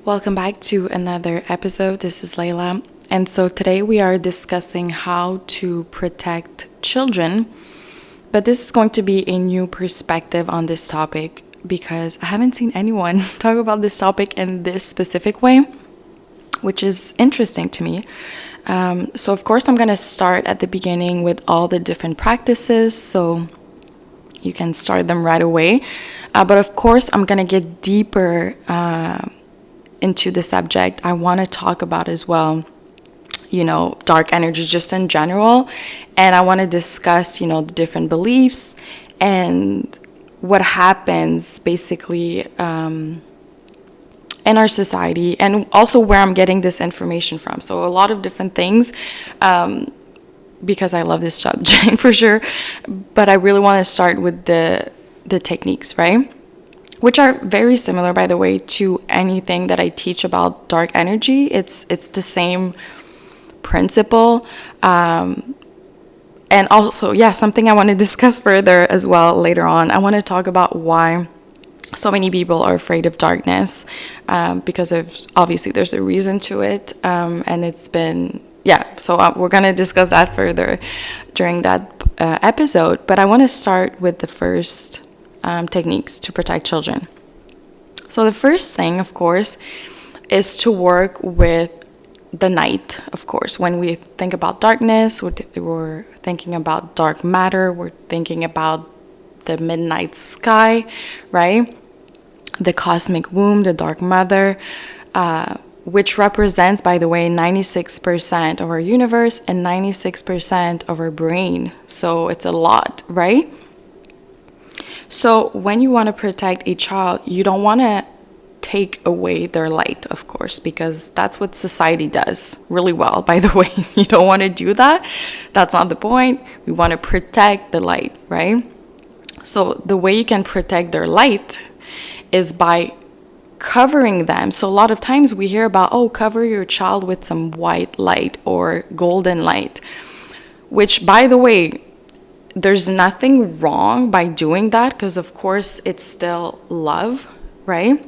Welcome back to another episode. This is Layla. And so today we are discussing how to protect children. But this is going to be a new perspective on this topic because I haven't seen anyone talk about this topic in this specific way, which is interesting to me. So of course I'm going to start at the beginning with all the different practices so you can start them right away. But of course I'm going to get deeper into the subject. I want to talk about as well, dark energy just in general. And I want to discuss, the different beliefs and what happens basically in our society, and also where I'm getting this information from. So a lot of different things, because I love this subject for sure. But I really want to start with the techniques, right? Which are very similar, by the way, to anything that I teach about dark energy. It's the same principle. And also, something I want to discuss further as well later on. I want to talk about why so many people are afraid of darkness, because obviously there's a reason to it. And it's been, so we're going to discuss that further during that episode. But I want to start with the first techniques to protect children. So the first thing, of course, is to work with the night. Of course, when we think about darkness, we're thinking about dark matter, we're thinking about the midnight sky, right? The cosmic womb, the dark mother, which represents, by the way, 96% of our universe and 96% of our brain. So it's a lot, right? So when you want to protect a child, you don't want to take away their light, of course, because that's what society does really well, by the way. You don't want to do that. That's not the point. We want to protect the light, right? So the way you can protect their light is by covering them. So a lot of times we hear about, cover your child with some white light or golden light, which, by the way, there's nothing wrong by doing that, because of course it's still love, right?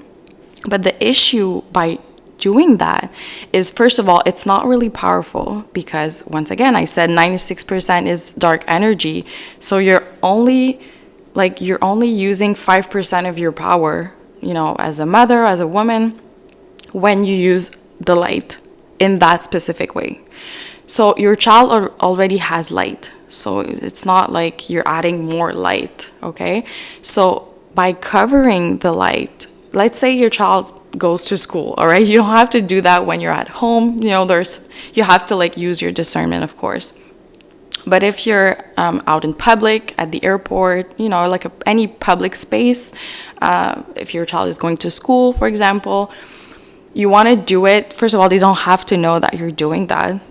But the issue by doing that is, first of all, it's not really powerful, because once again, I said 96% is dark energy. So you're only using 5% of your power, as a mother, as a woman, when you use the light in that specific way. So your child already has light. So it's not like you're adding more light, okay? So by covering the light, let's say your child goes to school, all right? You don't have to do that when you're at home. You have to use your discernment, of course. But if you're out in public, at the airport, any public space, if your child is going to school, for example, you want to do it. First of all, they don't have to know that you're doing that,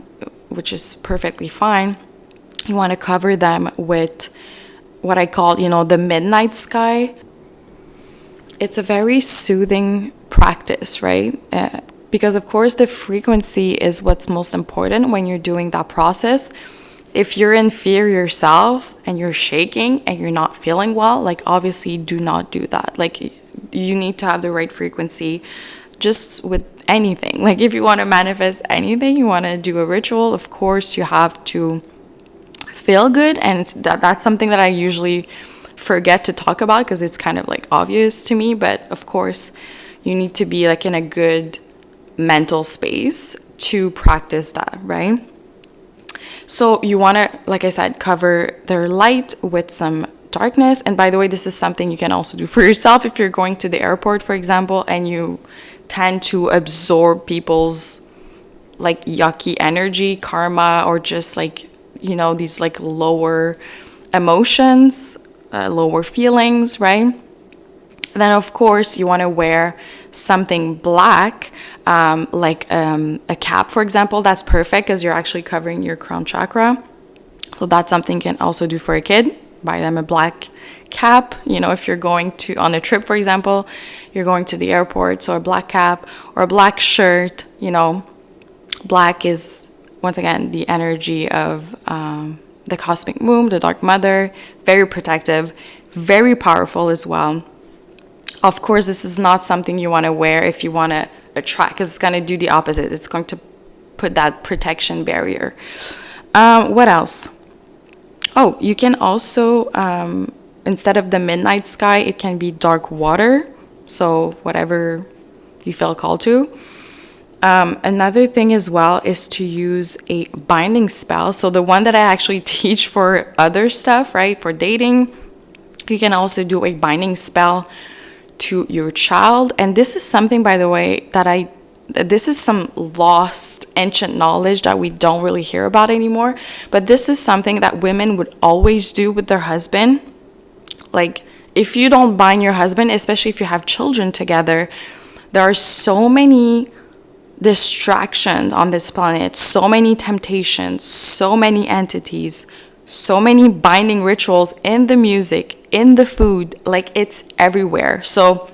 which is perfectly fine. You want to cover them with what I call, the midnight sky. It's a very soothing practice, right? Because, of course, the frequency is what's most important when you're doing that process. If you're in fear yourself and you're shaking and you're not feeling well, obviously do not do that. You need to have the right frequency just with anything. If you want to manifest anything, you want to do a ritual, of course, you have to feel good, and that's something that I usually forget to talk about because it's kind of obvious to me. But of course you need to be in a good mental space to practice that, right? So you want to, like I said, cover their light with some darkness. And by the way, this is something you can also do for yourself if you're going to the airport, for example, and you tend to absorb people's yucky energy, karma, or just these lower emotions, lower feelings, right? Then of course you want to wear something black, a cap, for example. That's perfect because you're actually covering your crown chakra. So that's something you can also do for a kid. Buy them a black cap. If you're going on a trip, for example, you're going to the airport, so a black cap or a black shirt. Black is, once again, the energy of the cosmic womb, the dark mother, very protective, very powerful as well. Of course, this is not something you want to wear if you want to attract, because it's going to do the opposite. It's going to put that protection barrier. What else? Oh, you can also, instead of the midnight sky, it can be dark water. So whatever you feel called to. Another thing as well is to use a binding spell. So the one that I actually teach for other stuff, right? For dating, you can also do a binding spell to your child. And this is something, by the way, this is some lost ancient knowledge that we don't really hear about anymore. But this is something that women would always do with their husband. Like, if you don't bind your husband, especially if you have children together, there are so many distractions on this planet, so many temptations, so many entities, so many binding rituals in the music, in the food, like it's everywhere. So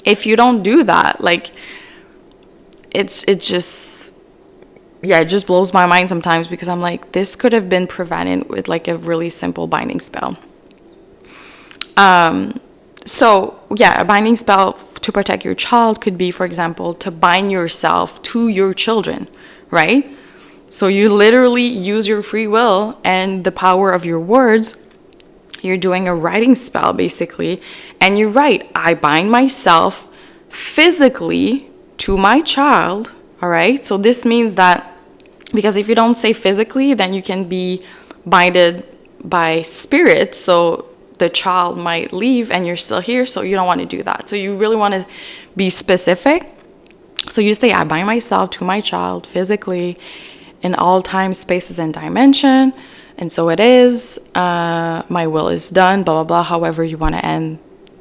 if you don't do that, like it just blows my mind sometimes, because I'm like, this could have been prevented with like a really simple binding spell. So yeah, a binding spell to protect your child could be, for example, to bind yourself to your children, right? So you literally use your free will and the power of your words. You're doing a writing spell basically, and you write, I bind myself physically to my child. All right. So this means that, because if you don't say physically, then you can be binded by spirit. So the child might leave and you're still here. So you don't want to do that. So you really want to be specific. So you say, I bind myself to my child physically in all time, spaces, and dimension. And so it is, my will is done, blah, blah, blah. However you want to end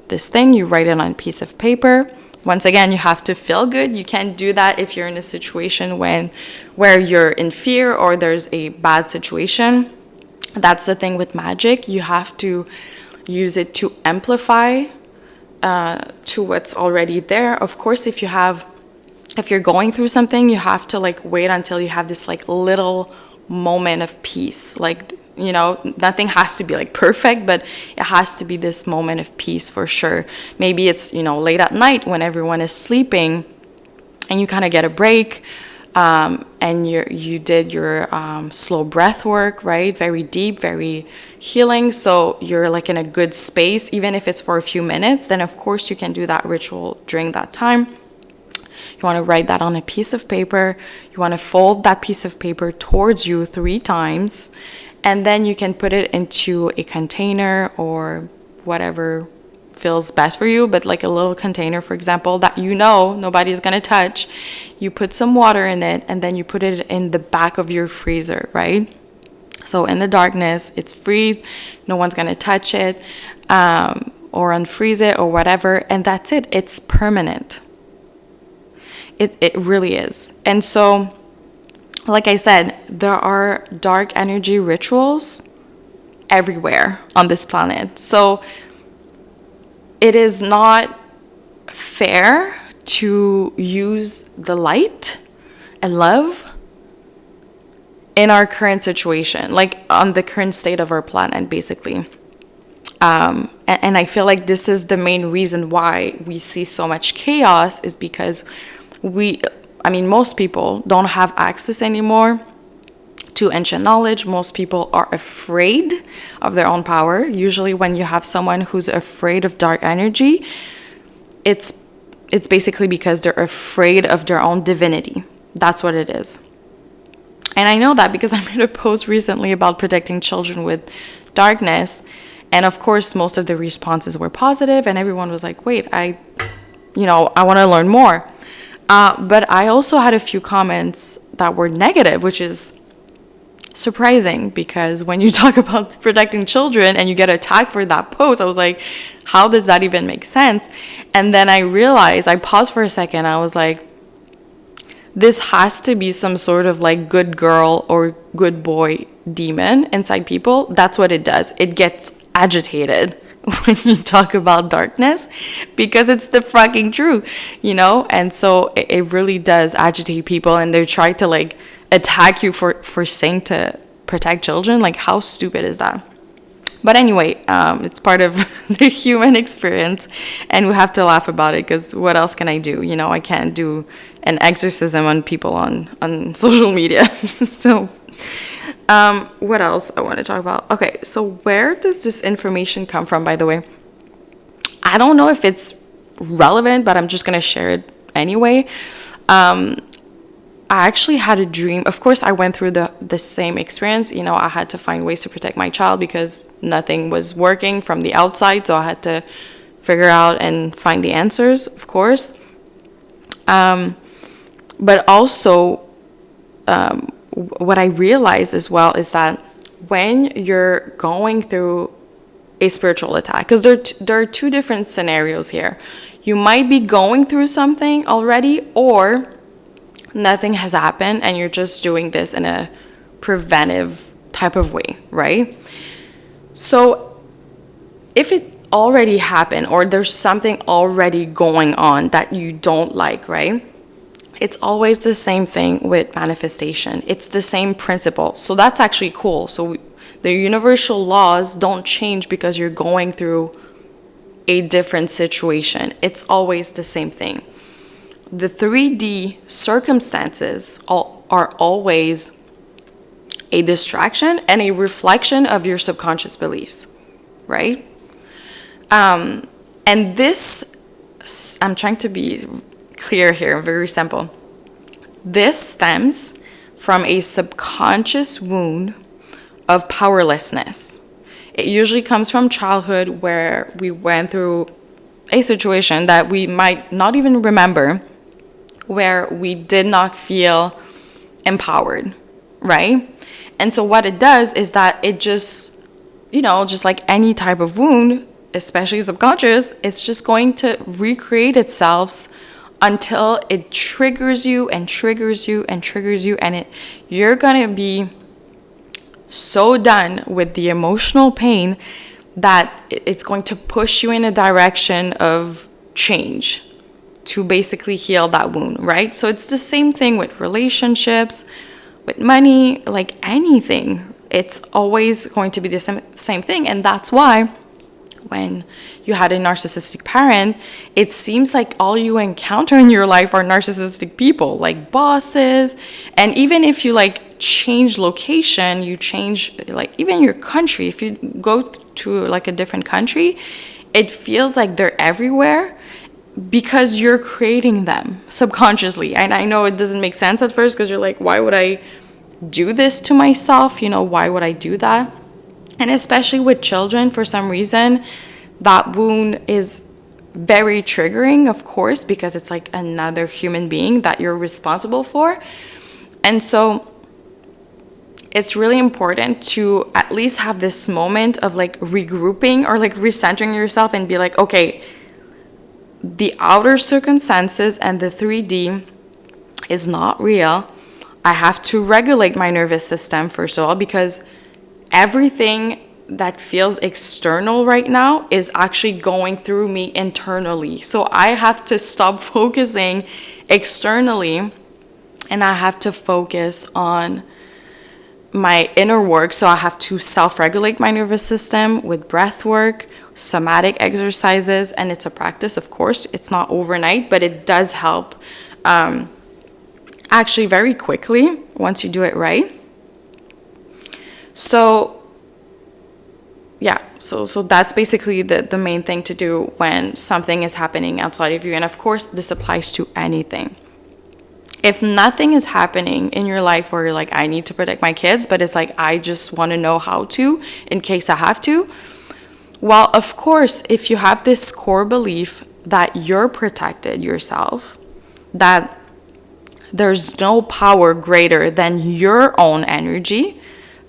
this thing, you write it on a piece of paper. Once again, you have to feel good. You can't do that if you're in a situation where you're in fear or there's a bad situation. That's the thing with magic. You have to use it to amplify to what's already there. Of course, if you're going through something, you have to like wait until you have this like little moment of peace. Like, you know, nothing has to be like perfect, but it has to be this moment of peace for sure. Maybe it's, you know, late at night when everyone is sleeping and you kind of get a break, and you did your slow breath work, right? Very deep, very healing. So you're like in a good space, even if it's for a few minutes, then of course you can do that ritual during that time. You want to write that on a piece of paper. You want to fold that piece of paper towards you 3 times. And then you can put it into a container or whatever feels best for you. But like a little container, for example, that you know nobody's going to touch. You put some water in it and then you put it in the back of your freezer, right? So in the darkness, it's freeze. No one's going to touch it or unfreeze it or whatever. And that's it. It's permanent. It really is. And so, like I said, there are dark energy rituals everywhere on this planet. So it is not fair to use the light and love in our current situation, like on the current state of our planet, basically. And I feel like this is the main reason why we see so much chaos, is because most people don't have access anymore to ancient knowledge. Most people are afraid of their own power. Usually when you have someone who's afraid of dark energy, it's basically because they're afraid of their own divinity. That's what it is. And I know that because I made a post recently about protecting children with darkness. And of course, most of the responses were positive and everyone was like, wait, I want to learn more. But I also had a few comments that were negative, which is surprising, because when you talk about protecting children and you get attacked for that post, I was like, how does that even make sense? And then I realized, I paused for a second, I was like, this has to be some sort of like good girl or good boy demon inside people. That's what it does. It gets agitated when you talk about darkness, because it's the fucking truth, and so it really does agitate people, and they try to like attack you for saying to protect children. Like, how stupid is that? But anyway, it's part of the human experience, and we have to laugh about it, because what else can I do? I can't do an exorcism on people on social media. So what else I want to talk about? Okay, so where does this information come from, by the way? I don't know if it's relevant, but I'm just going to share it anyway. I actually had a dream. Of course, I went through the same experience. I had to find ways to protect my child because nothing was working from the outside. So I had to figure out and find the answers, of course. But also, what I realized as well is that when you're going through a spiritual attack, because there are two different scenarios here. You might be going through something already, or nothing has happened and you're just doing this in a preventive type of way, right? So if it already happened, or there's something already going on that you don't like, right? It's always the same thing with manifestation. It's the same principle. So that's actually cool. So the universal laws don't change because you're going through a different situation. It's always the same thing. The 3D circumstances are always a distraction and a reflection of your subconscious beliefs, right? And this, I'm trying to be clear here, very simple. This stems from a subconscious wound of powerlessness. It usually comes from childhood, where we went through a situation that we might not even remember, where we did not feel empowered, right? And so what it does is that it just, just like any type of wound, especially subconscious, it's just going to recreate itself until it triggers you and triggers you and triggers you, and you're gonna be so done with the emotional pain that it's going to push you in a direction of change to basically heal that wound, right? So it's the same thing with relationships, with money, like anything. It's always going to be the same thing. And that's why when you had a narcissistic parent, it seems like all you encounter in your life are narcissistic people, like bosses. And even if you change location, you change even your country, if you go to a different country, it feels like they're everywhere, because you're creating them subconsciously. And I know it doesn't make sense at first, because you're like, why would I do this to myself? Why would I do that? And especially with children, for some reason, that wound is very triggering, of course, because it's like another human being that you're responsible for. And so it's really important to at least have this moment of regrouping, or recentering yourself, and be like, okay, the outer circumstances and the 3D is not real. I have to regulate my nervous system, first of all, because everything that feels external right now is actually going through me internally. So I have to stop focusing externally, and I have to focus on my inner work. So I have to self-regulate my nervous system with breath work, somatic exercises, and it's a practice, of course. It's not overnight, but it does help actually very quickly once you do it right. So yeah, so that's basically the main thing to do when something is happening outside of you. And of course, this applies to anything. If nothing is happening in your life where you're like, I need to protect my kids, but it's like, I just want to know how to in case I have to. Well, of course, if you have this core belief that you're protected yourself, that there's no power greater than your own energy,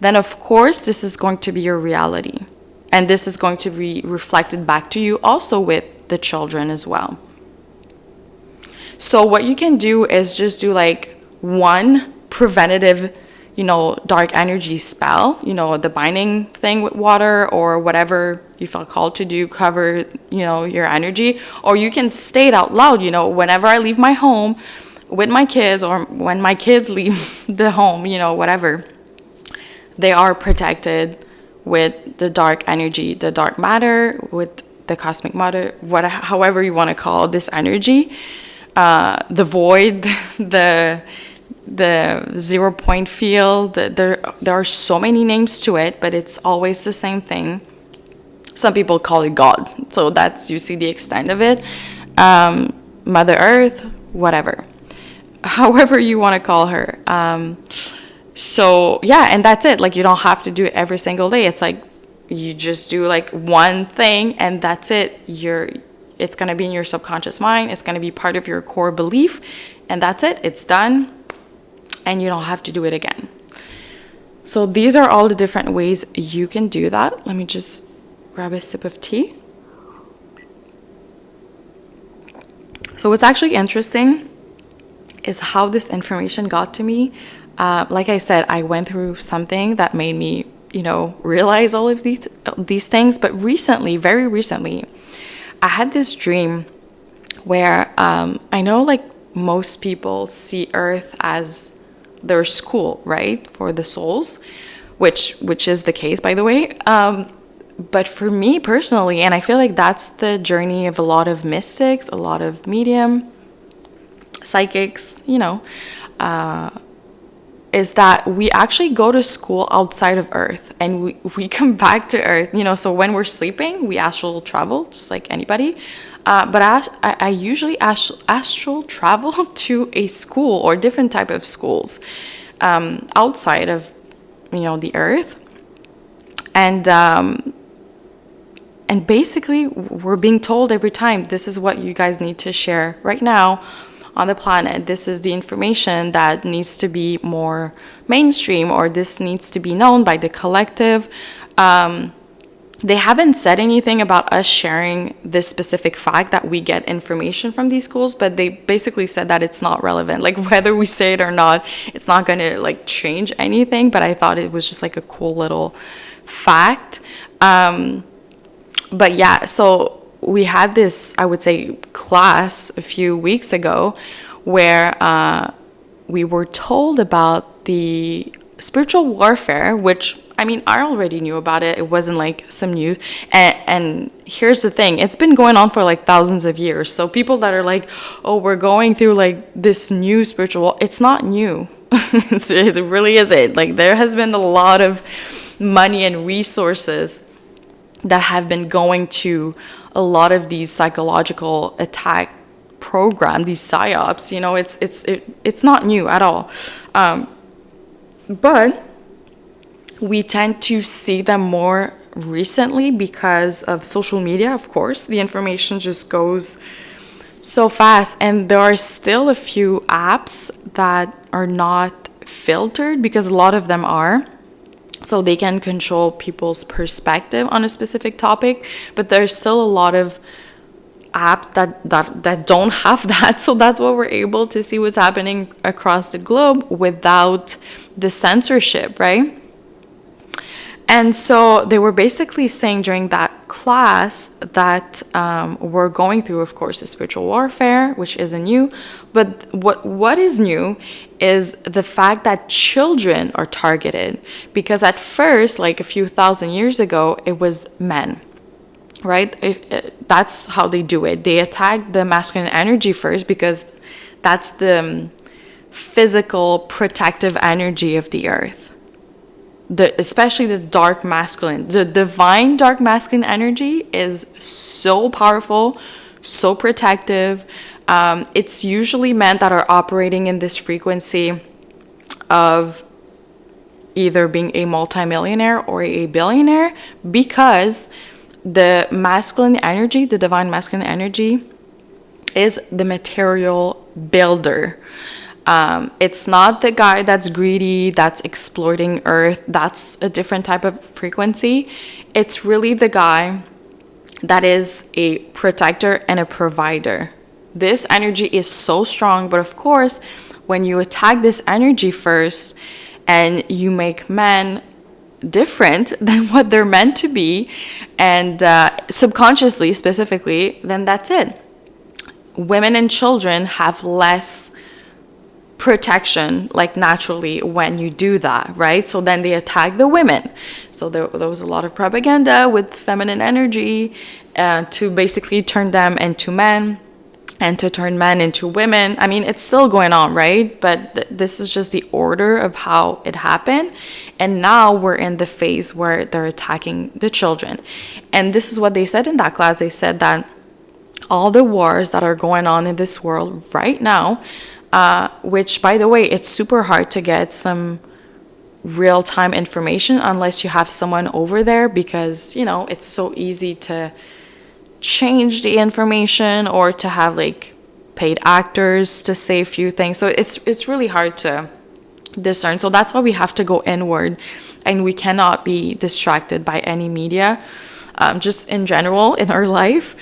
then of course this is going to be your reality. And this is going to be reflected back to you also with the children as well. So what you can do is just do one preventative, dark energy spell, the binding thing with water, or whatever you feel called to do, cover, your energy. Or you can state out loud, whenever I leave my home with my kids, or when my kids leave the home, whatever, they are protected with the dark energy, the dark matter, with the cosmic matter, however you want to call this energy, the void, the 0 point field. There are so many names to it, but it's always the same thing. Some people call it God, so that's, you see the extent of it. Mother Earth, whatever, however you want to call her. So yeah, and that's it. Like, you don't have to do it every single day. It's like you just do like one thing, and that's it. It's going to be in your subconscious mind. It's going to be part of your core belief, and that's it. It's done, and you don't have to do it again. So these are all the different ways you can do that. Let me just grab a sip of tea. So what's actually interesting is how this information got to me. Like I said, I went through something that made me, realize all of these things. But recently, very recently, I had this dream where I know, like, most people see Earth as their school, right, for the souls, which is the case, by the way. But for me personally, and I feel like that's the journey of a lot of mystics, a lot of medium, psychics, is that we actually go to school outside of Earth, and we come back to Earth, so when we're sleeping, we astral travel, just like anybody. But I usually astral travel to a school or different type of schools outside of, the Earth. And basically, we're being told every time, this is what you guys need to share right now on the planet. This is the information that needs to be more mainstream, or this needs to be known by the collective. They haven't said anything about us sharing this specific fact that we get information from these schools, but they basically said that it's not relevant. Like, whether we say it or not, it's not going to like change anything. But I thought it was just like a cool little fact. But yeah, so we had this, I would say, class a few weeks ago where we were told about the spiritual warfare, which, I mean, I already knew about it. It wasn't like some news. And here's the thing. It's been going on for like thousands of years. So people that are like, oh, we're going through like this new spiritual, it's not new. It really isn't. Like, there has been a lot of money and resources that have been going to a lot of these psychological attack program, these psyops. It's not new at all. But we tend to see them more recently because of social media. Of course, the information just goes so fast, and there are still a few apps that are not filtered, because a lot of them are. So they can control people's perspective on a specific topic, but there's still a lot of apps that don't have that. So that's why we're able to see what's happening across the globe without the censorship, right? And so they were basically saying during that class that we're going through, of course, the spiritual warfare, which isn't new. But what is new is the fact that children are targeted. Because at first, like a few thousand years ago, it was men, right? That's how they do it. They attack the masculine energy first, because that's the physical protective energy of the earth. Especially the dark masculine, the divine dark masculine energy is so powerful, so protective. It's usually men that are operating in this frequency of either being a multimillionaire or a billionaire, because the masculine energy, the divine masculine energy, is the material builder. It's not the guy that's greedy, that's exploiting Earth. That's a different type of frequency. It's really the guy that is a protector and a provider. This energy is so strong, but of course, when you attack this energy first and you make men different than what they're meant to be, and subconsciously, specifically, then that's it. Women and children have less protection, like naturally, when you do that, right? So then they attack the women. So there was a lot of propaganda with feminine energy to basically turn them into men and to turn men into women. I mean, it's still going on, right? But this is just the order of how it happened. And now we're in the phase where they're attacking the children. And this is what they said in that class. They said that all the wars that are going on in this world right now, which, by the way, it's super hard to get some real-time information unless you have someone over there, because, you know, it's so easy to change the information or to have like paid actors to say a few things. So it's really hard to discern. So that's why we have to go inward, and we cannot be distracted by any media, just in general in our life.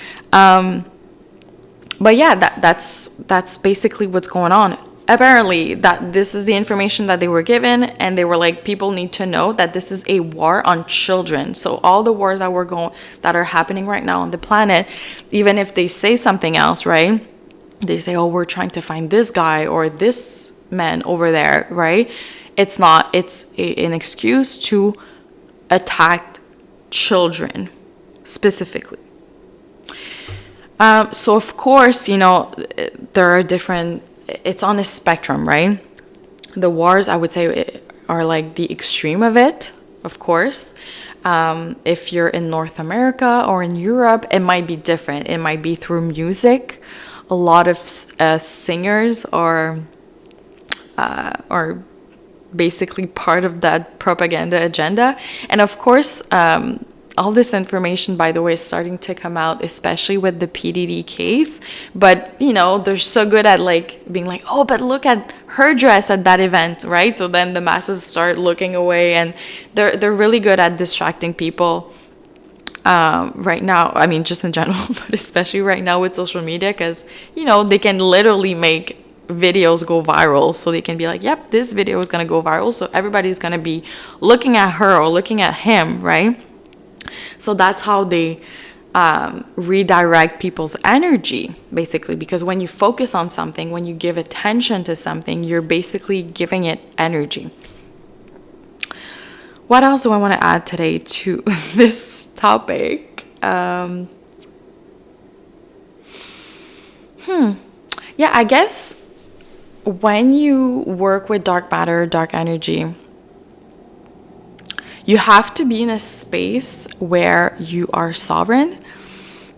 But yeah, that's basically what's going on. Apparently, that this is the information that they were given, and they were like, people need to know that this is a war on children. So all the wars that are happening right now on the planet, even if they say something else, right? They say, oh, we're trying to find this guy or this man over there, right? It's not. It's an excuse to attack children specifically. So of course, you know, there are different, it's on a spectrum, right? The wars, I would say, are like the extreme of it, of course. If you're in North America or in Europe, it might be different. It might be through music. A lot of singers are basically part of that propaganda agenda. And of course, all this information, by the way, is starting to come out, especially with the PDD case. But, you know, they're so good at like being like, oh, but look at her dress at that event, right? So then the masses start looking away, and they're really good at distracting people right now. I mean, just in general, but especially right now with social media, because, you know, they can literally make videos go viral. So they can be like, yep, this video is going to go viral. So everybody's going to be looking at her or looking at him, right? So that's how they redirect people's energy, basically, because when you focus on something, when you give attention to something, you're basically giving it energy. What else do I want to add today to this topic? Yeah, I guess when you work with dark matter, dark energy, you have to be in a space where you are sovereign,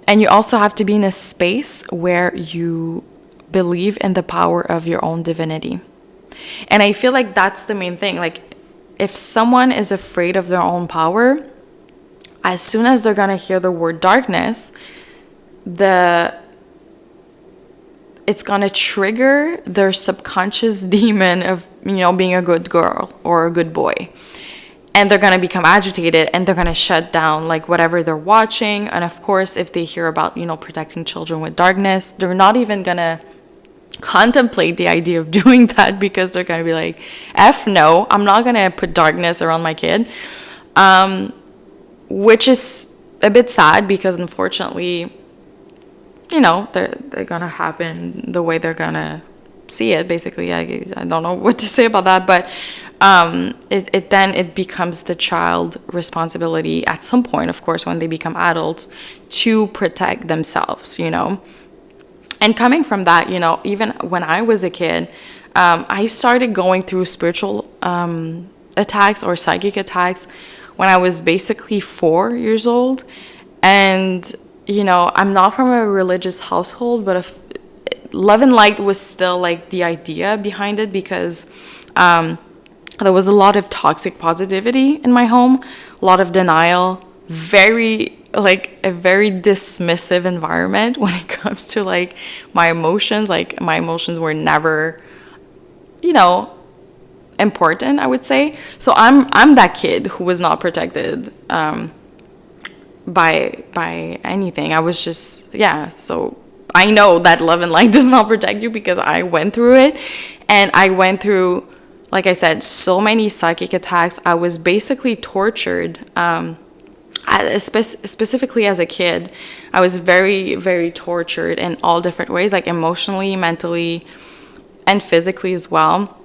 and you also have to be in a space where you believe in the power of your own divinity. And I feel like that's the main thing. Like, if someone is afraid of their own power, as soon as they're gonna hear the word darkness, it's gonna trigger their subconscious demon of, you know, being a good girl or a good boy. And they're going to become agitated, and they're going to shut down like whatever they're watching. And of course, if they hear about, you know, protecting children with darkness, they're not even going to contemplate the idea of doing that, because they're going to be like, F no, I'm not going to put darkness around my kid. Which is a bit sad, because unfortunately, you know, they're going to happen the way they're going to see it, basically. I don't know what to say about that, but it becomes the child responsibility at some point, of course, when they become adults, to protect themselves, you know. And coming from that, you know, even when I was a kid, I started going through spiritual attacks or psychic attacks when I was basically 4 years old. And, you know, I'm not from a religious household, but love and light was still like the idea behind it, because there was a lot of toxic positivity in my home, a lot of denial, a very dismissive environment when it comes to like my emotions. Like, my emotions were never, you know, important, I would say. So I'm that kid who was not protected by anything. I was just, yeah. So I know that love and light does not protect you, because I went through it, and I went through, like I said, so many psychic attacks. I was basically tortured, specifically as a kid. I was very, very tortured in all different ways, like emotionally, mentally, and physically as well.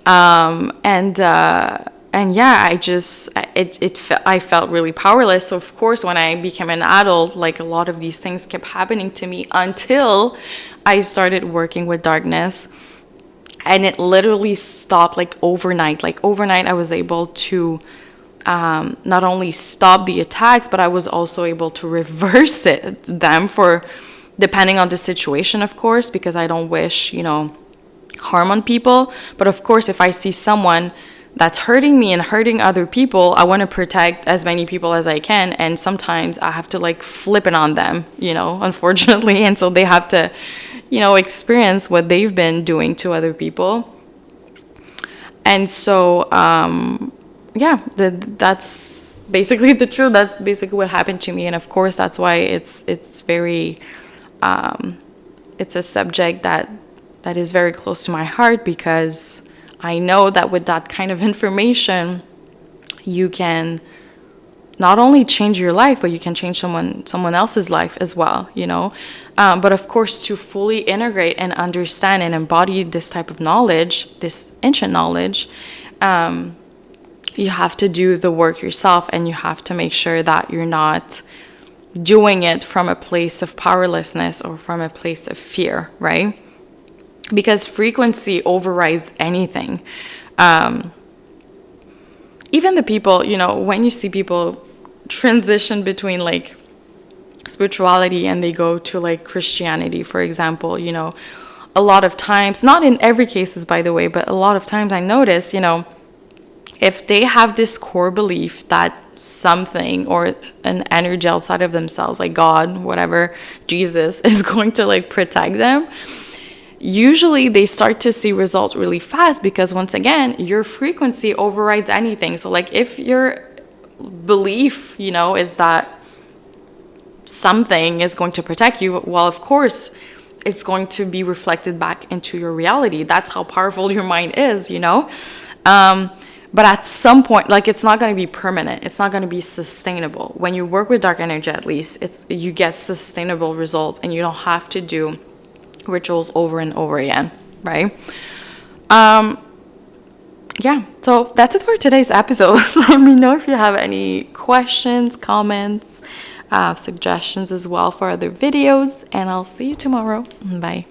And yeah, I felt really powerless. So of course, when I became an adult, like a lot of these things kept happening to me until I started working with darkness, and it literally stopped like overnight. Like overnight, I was able to not only stop the attacks, but I was also able to reverse them for, depending on the situation, of course, because I don't wish, harm on people. But of course, if I see someone that's hurting me and hurting other people, I want to protect as many people as I can. And sometimes I have to like flip it on them, unfortunately. And so they have to, experience what they've been doing to other people. And so, that's basically the truth. That's basically what happened to me. And of course, that's why it's very, it's a subject that is very close to my heart, because I know that with that kind of information, you can not only change your life, but you can change someone else's life as well, But of course, to fully integrate and understand and embody this type of knowledge, this ancient knowledge, you have to do the work yourself, and you have to make sure that you're not doing it from a place of powerlessness or from a place of fear, right? Because frequency overrides anything. Even the people, when you see people transition between like spirituality and they go to like Christianity, for example, a lot of times, not in every cases, by the way, but a lot of times I notice, if they have this core belief that something or an energy outside of themselves, like God, whatever, Jesus, is going to like protect them, usually they start to see results really fast, because once again, your frequency overrides anything. So like if your belief, is that something is going to protect you, well, of course, it's going to be reflected back into your reality. That's how powerful your mind is, But at some point, like, it's not going to be permanent. It's not going to be sustainable. When you work with dark energy, at least, you get sustainable results, and you don't have to do rituals over and over again, right? Yeah, so that's it for today's episode. Let me know if you have any questions, comments, suggestions as well for other videos, and I'll see you tomorrow. Bye.